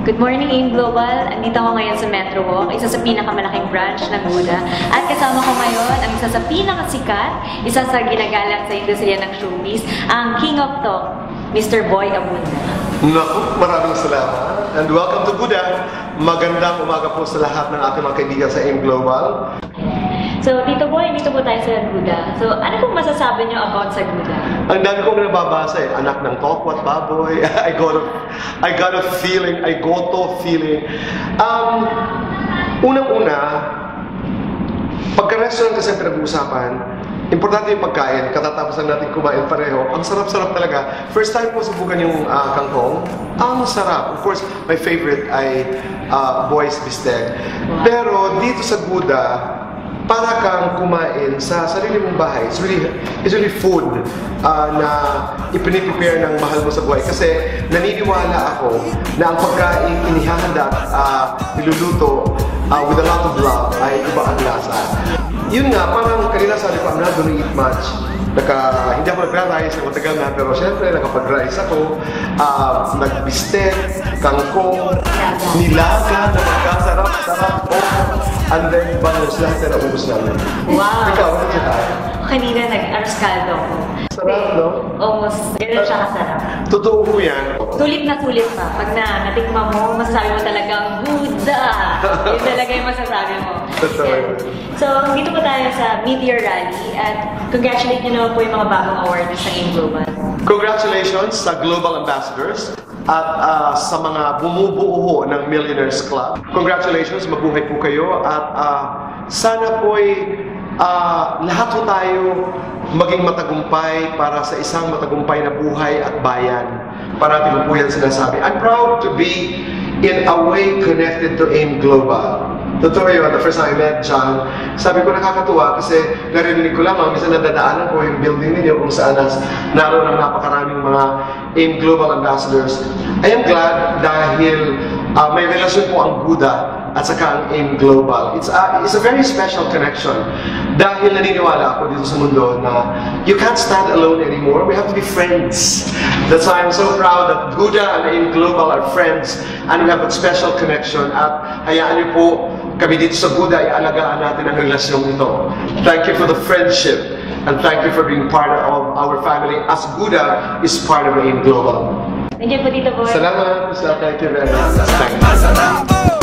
Good morning, AIM Global. Andito ako ngayon sa Metro Walk, isa sa pinakamalaking branch ng Buddha. At kasama ko ngayon ang isa sa pinakasikat, isa sa ginagalang sa industriya ng showbiz, ang King of Talk, Mr. Boy Abunda. Naku, maraming salamat. And welcome to Buddha. Magandang umaga po sa lahat ng ating mga kaibigan sa AIM Global. So, Tito Boy, dito po tayo sa Buddha. So, ano pong masasabi niyo about sa Buddha? Ang dami kong nababasa eh. Anak ng Tokwat Baboy. I got a feeling. Unang-una, pagka-restaurant kasi pinag-uusapan, importante yung pagkain. Katatapos lang natin kumain pareho. Ang sarap-sarap talaga. First time ko subukan yung kangkong. Ang sarap. Of course, my favorite ay Boy's Bistec. Pero dito sa Buddha, para kang kumain sa sarili mong bahay. It's really food na ipiniprepare ng mahal mo sa buhay. Kasi naniniwala ako na ang pagkain inihahanda at niluluto with a lot of love ay iba ang lasa. Yun nga, parang kanina sabi ko, I'm not gonna eat much. Hindi ako nagra-rice, matagal na, pero syempre nakapag-rice ako, nag-bistek, kangkong, nilaga, napagkasarap-sarap, and then bangus, lahat na naubos namin. Wow! Ikaw, ano siya tayo? Kanina nag-aros caldo ko. Sarap, no? Almost, ganun siya kasarap. Totoo po yan. Sulit na sulit pa. Pag natikman mo, masasabi mo talagang Buddha! Yun talaga yung masasabi mo. Totoo yun. So, dito po tayo sa Meteor Rally at congratulate nyo naman po yung mga bagong awardees sa AIM Global. Congratulations sa Global Ambassadors at sa mga bumubuo ng Millionaires Club. Congratulations, mabuhay po kayo at sana po'y lahat po tayo maging matagumpay para sa isang matagumpay na buhay at bayan. Parati po yan sinasabi. I'm proud to be in a way connected to AIM Global. Totoo yun, the first time I met John, sabi ko nakakatuwa kasi narinig ko lamang, minsan nadadaanan ko yung building ninyo kung saan naroon ang napakaraming mga AIM Global Ambassadors. I am glad dahil may relasyon po ang Buddha at saka ang AIM Global. It's a very special connection dahil naniniwala ako dito sa mundo na you can't stand alone anymore. We have to be friends. That's why I'm so proud that Buddha and AIM Global are friends and we have a special connection at hayaan niyo po kami dito sa Buddha ay alagaan natin ang relasyong ito. Thank you for the friendship and thank you for being part of our family as Buddha is part of AIM Global. Thank you po, Tito Boy. Salamat. Thank you very much. Thank you.